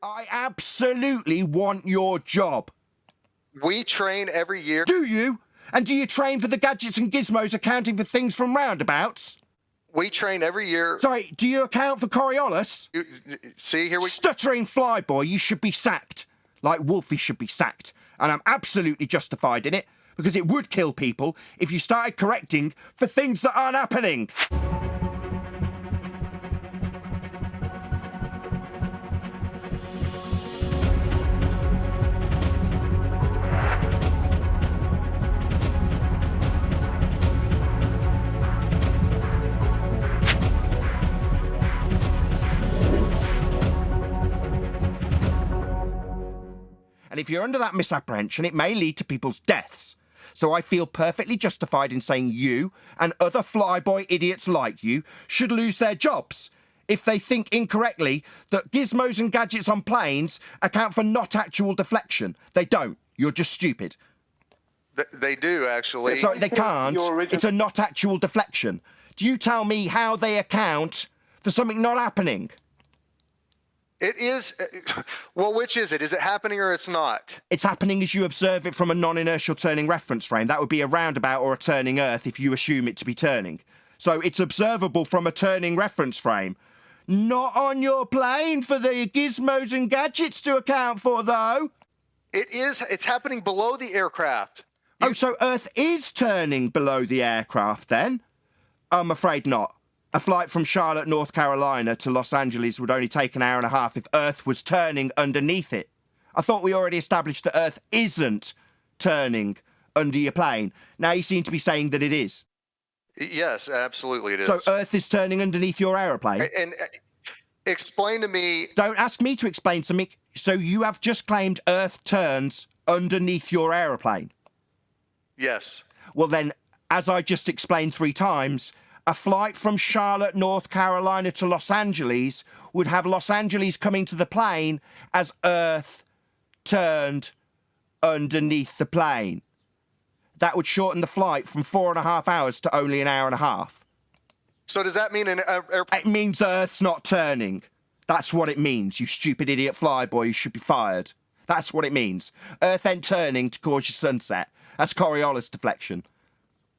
I absolutely want your job. We train every year. Do you? And do you train for the gadgets and gizmos accounting for things from roundabouts? We train every year. Sorry, do you account for Coriolis? See, here we... Stuttering flyboy, you should be sacked. Like Wolfie should be sacked. And I'm absolutely justified in it, because it would kill people if you started correcting for things that aren't happening. And if you're under that misapprehension, it may lead to people's deaths. So I feel perfectly justified in saying you and other flyboy idiots like you should lose their jobs if they think incorrectly that gizmos and gadgets on planes account for not actual deflection. They don't. You're just stupid. They do, actually. Sorry, they can't. It's a not actual deflection. Do you tell me how they account for something not happening? It is. Well, which is it? Is it happening or it's not? It's happening as you observe it from a non-inertial turning reference frame. That would be a roundabout or a turning Earth if you assume it to be turning. So it's observable from a turning reference frame. Not on your plane for the gizmos and gadgets to account for, though. It is. It's happening below the aircraft. Oh, so Earth is turning below the aircraft, then? I'm afraid not. A flight from Charlotte, North Carolina to Los Angeles would only take an hour and a half if Earth was turning underneath it. I thought we already established that Earth isn't turning under your plane. Now you seem to be saying that it is. Yes, absolutely it is. So Earth is turning underneath your aeroplane? And explain to me... Don't ask me to explain something. So you have just claimed Earth turns underneath your aeroplane? Yes. Well then, as I just explained 3 times... a flight from Charlotte, North Carolina to Los Angeles would have Los Angeles coming to the plane as Earth turned underneath the plane. That would shorten the flight from 4.5 hours to only an hour and a half. So does that mean an airplane... It means Earth's not turning. That's what it means, you stupid idiot flyboy. You should be fired. That's what it means. Earth ain't turning to cause your sunset. That's Coriolis deflection.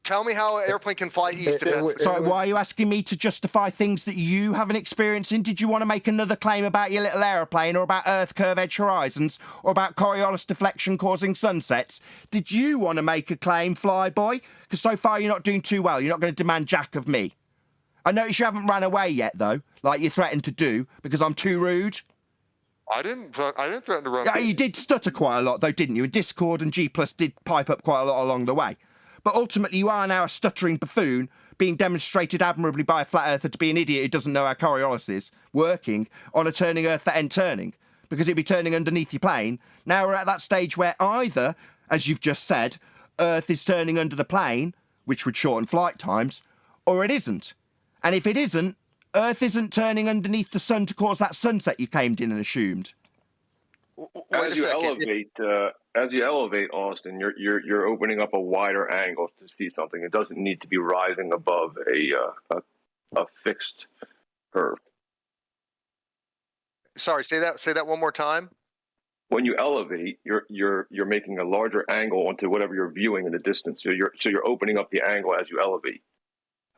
Tell me how an airplane can fly east. Sorry, why are you asking me to justify things that you haven't experienced in? Did you want to make another claim about your little aeroplane, or about Earth curve edge horizons, or about Coriolis deflection causing sunsets? Did you want to make a claim, flyboy? Because so far you're not doing too well. You're not going to demand jack of me. I notice you haven't run away yet, though, like you threatened to do, because I'm too rude. I didn't threaten to run. Yeah, you did stutter quite a lot, though, didn't you? And Discord and G+ did pipe up quite a lot along the way. But ultimately, you are now a stuttering buffoon being demonstrated admirably by a flat earther to be an idiot who doesn't know how Coriolis is working on a turning Earth that ain't turning, because it'd be turning underneath your plane. Now we're at that stage where either, as you've just said, Earth is turning under the plane, which would shorten flight times, or it isn't. And if it isn't, Earth isn't turning underneath the sun to cause that sunset you came in and assumed. As you elevate, Austin, you're opening up a wider angle to see something. It doesn't need to be rising above a fixed curve. Sorry, say that one more time. When you elevate, you're making a larger angle onto whatever you're viewing in the distance. So you're opening up the angle as you elevate.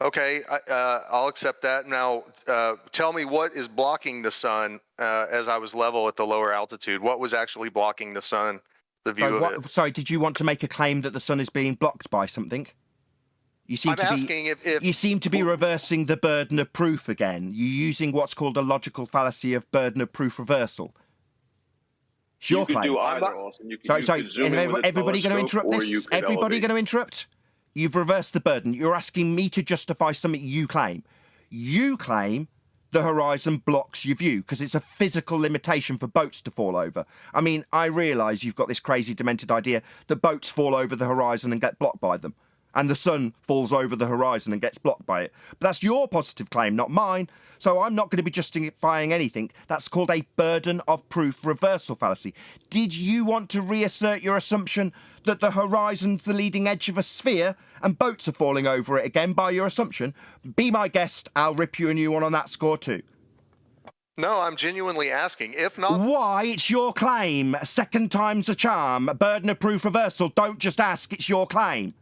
Okay, I'll accept that. Now, tell me what is blocking the sun as I was level at the lower altitude. What was actually blocking the sun, the view of it? Sorry, did you want to make a claim that the sun is being blocked by something? You seem you seem to be reversing the burden of proof again. You're using what's called a logical fallacy of burden of proof reversal. It's your claim. You could do either, Austin. Sorry, everybody going to interrupt this? Everybody going to interrupt? You've reversed the burden. You're asking me to justify something you claim. You claim the horizon blocks your view because it's a physical limitation for boats to fall over. I mean, I realise you've got this crazy, demented idea that boats fall over the horizon and get blocked by them, and the sun falls over the horizon and gets blocked by it. But that's your positive claim, not mine. So I'm not going to be justifying anything. That's called a burden of proof reversal fallacy. Did you want to reassert your assumption that the horizon's the leading edge of a sphere and boats are falling over it again by your assumption? Be my guest. I'll rip you a new one on that score too. No, I'm genuinely asking. If not, Why? It's your claim. Second time's a charm. Burden of proof reversal. Don't just ask. It's your claim.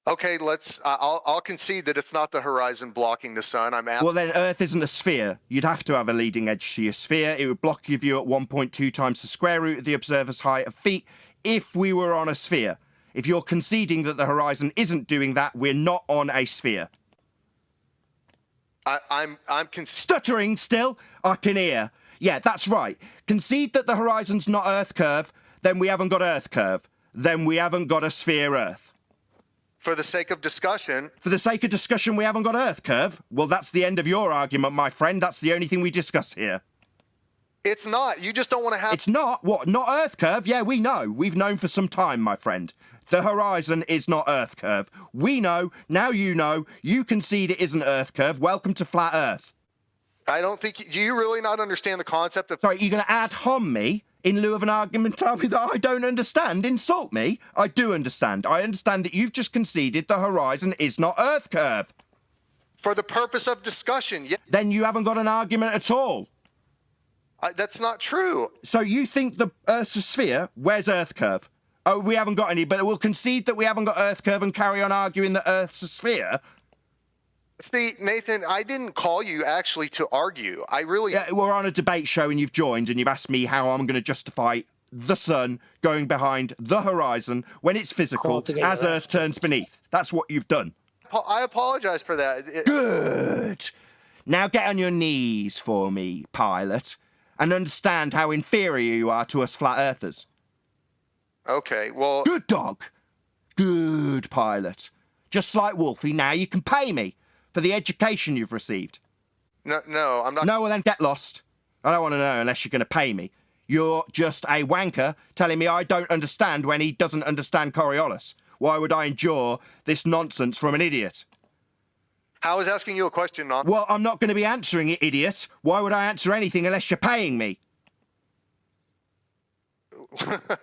okay, I'll concede that it's not the horizon blocking the sun. I'm asking. Well, then Earth isn't a sphere. You'd have to have a leading edge to your sphere. It would block your view at 1.2 times the square root of the observer's height of feet if we were on a sphere. If you're conceding that the horizon isn't doing that, we're not on a sphere. I'm Stuttering still? I can hear. Yeah, that's right. Concede that the horizon's not Earth curve, then we haven't got Earth curve. Then we haven't got a sphere Earth. For the sake of discussion. For the sake of discussion, we haven't got Earth curve? Well, that's the end of your argument, my friend. That's the only thing we discuss here. It's not. You just don't want to have... It's not? What, not Earth curve? Yeah, we know. We've known for some time, my friend. The horizon is not Earth curve. We know. Now you know. You concede it isn't Earth curve. Welcome to Flat Earth. I don't think... Do you really not understand the concept of... Sorry, you're going to ad hom me in lieu of an argument, tell me that I don't understand, insult me? I do understand. I understand that you've just conceded the horizon is not Earth curve. For the purpose of discussion, yeah. Then you haven't got an argument at all. That's not true. So you think the Earth's a sphere? Where's Earth curve? Oh, we haven't got any, but we'll concede that we haven't got Earth curve and carry on arguing that Earth's a sphere. See, Nathan, I didn't call you actually to argue. I really... Yeah, we're on a debate show and you've joined and you've asked me how I'm going to justify the sun going behind the horizon when it's physical as Earth turns beneath. That's what you've done. I apologize for that. Good. Now get on your knees for me, pilot, and understand how inferior you are to us flat earthers. Okay, well... Good dog. Good pilot. Just like Wolfie, now you can pay me for the education you've received. No, I'm not... No, well then get lost. I don't want to know unless you're going to pay me. You're just a wanker telling me I don't understand when he doesn't understand Coriolis. Why would I endure this nonsense from an idiot? I was asking you a question, not... Well, I'm not going to be answering it, idiot. Why would I answer anything unless you're paying me?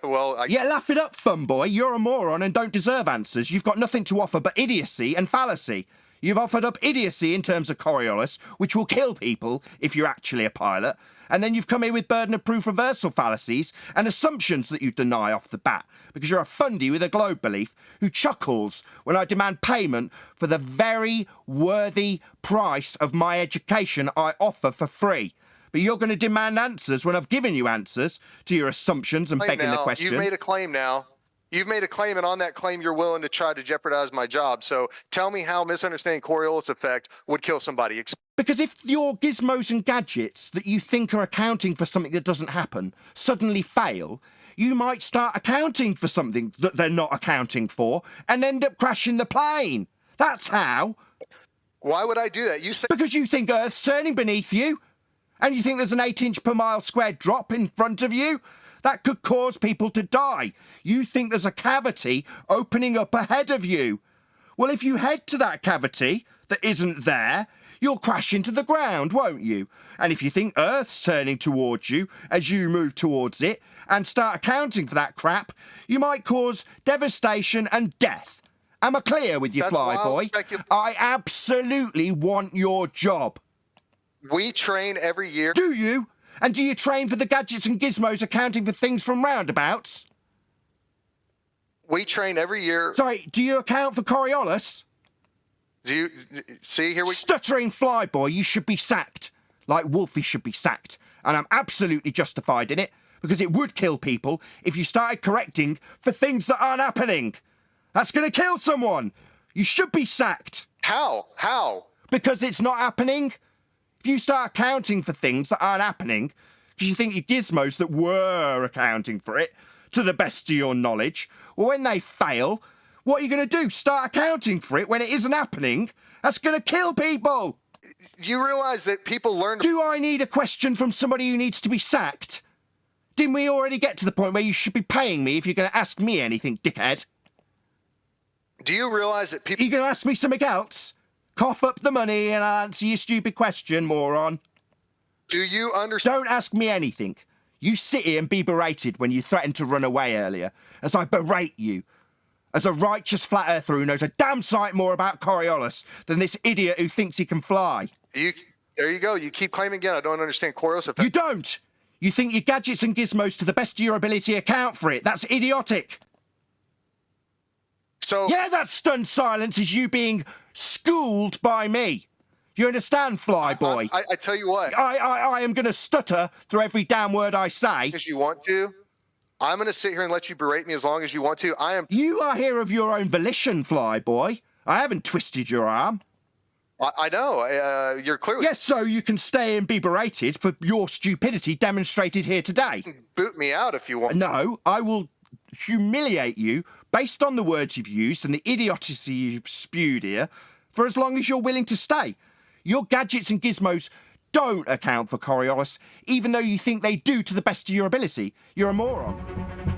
Well, Yeah, laugh it up, fun boy. You're a moron and don't deserve answers. You've got nothing to offer but idiocy and fallacy. You've offered up idiocy in terms of Coriolis, which will kill people if you're actually a pilot. And then you've come here with burden of proof reversal fallacies and assumptions that you deny off the bat, because you're a fundy with a globe belief who chuckles when I demand payment for the very worthy price of my education I offer for free. But you're going to demand answers when I've given you answers to your assumptions and begging the question. You've made a claim now. You've made a claim, and on that claim, you're willing to try to jeopardize my job. So tell me how misunderstanding Coriolis effect would kill somebody. Because if your gizmos and gadgets that you think are accounting for something that doesn't happen suddenly fail, you might start accounting for something that they're not accounting for and end up crashing the plane. That's how. Why would I do that? You say... Because you think Earth's turning beneath you, and you think there's an 8-inch per mile square drop in front of you. That could cause people to die. You think there's a cavity opening up ahead of you. Well, if you head to that cavity that isn't there, you'll crash into the ground, won't you? And if you think Earth's turning towards you as you move towards it and start accounting for that crap, you might cause devastation and death. Am I clear with you, Flyboy? I absolutely want your job. We train every year. Do you? And do you train for the gadgets and gizmos accounting for things from roundabouts? We train every year. Sorry, do you account for Coriolis? Do you see here? Stuttering Flyboy, you should be sacked. Like Wolfie should be sacked. And I'm absolutely justified in it, because it would kill people if you started correcting for things that aren't happening. That's going to kill someone. You should be sacked. How? How? Because it's not happening. If you start accounting for things that aren't happening, because you think your gizmos that were accounting for it, to the best of your knowledge, well, when they fail, what are you going to do? Start accounting for it when it isn't happening? That's going to kill people. You realize that people learn... Do I need a question from somebody who needs to be sacked? Didn't we already get to the point where you should be paying me if you're going to ask me anything, dickhead? Do you realize that people... Are you going to ask me something else? Cough up the money and I'll answer your stupid question, moron. Do you understand? Don't ask me anything. You sit here and be berated when you threatened to run away earlier, as I berate you, as a righteous flat earther who knows a damn sight more about Coriolis than this idiot who thinks he can fly. There you go. You keep claiming again. I don't understand Koros effect. You don't. You think your gadgets and gizmos to the best of your ability account for it. That's idiotic. So yeah, that stunned silence is you being schooled by me. You understand, Flyboy? I tell you what. I am going to stutter through every damn word I say. As you want to. I'm going to sit here and let you berate me as long as you want to. You are here of your own volition, Flyboy. I haven't twisted your arm. I know. You're clearly... Yes, so you can stay and be berated for your stupidity demonstrated here today. Boot me out if you want. No, I will humiliate you based on the words you've used and the idiocy you've spewed here for as long as you're willing to stay. Your gadgets and gizmos don't account for Coriolis, even though you think they do to the best of your ability. You're a moron.